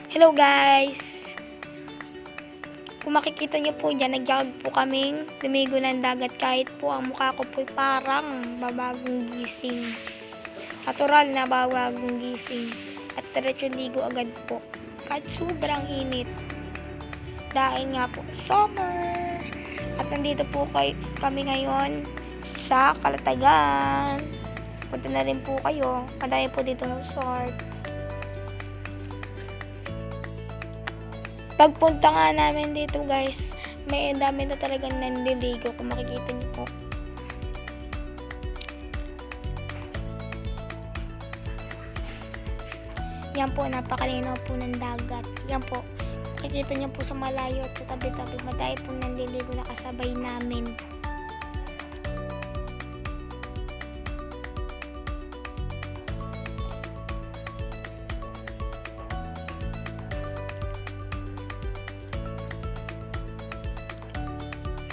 Hello guys! Kung makikita niyo po dyan, nagyakag po kaming lumigo ng dagat kahit po ang mukha ko po parang babagong gising. Natural na babagong gising. At diretso ligo agad po. Kahit sobrang init. Dahil nga po, summer! At nandito po kami ngayon sa Calatagan. Punta na rin po kayo. Madami po dito ng resort. Pagpunta nga namin dito guys, may dami na talagang nandiligo kung makikita niyo po. Yan po, napakalinaw po ng dagat. Yan po, makikita niyo po sa malayo at sa tabi-tabi. Madami po nandiligo na kasabay namin.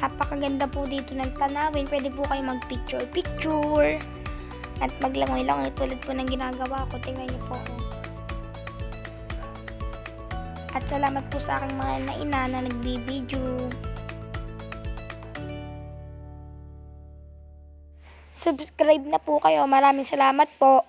Napakaganda po dito ng tanawin. Pwede po kayo mag-picture at maglangoy-langoy tulad po ng ginagawa ko. Tingnan niyo po. At salamat po sa aking mga naina na nagbibideo. Subscribe na po kayo. Maraming salamat po.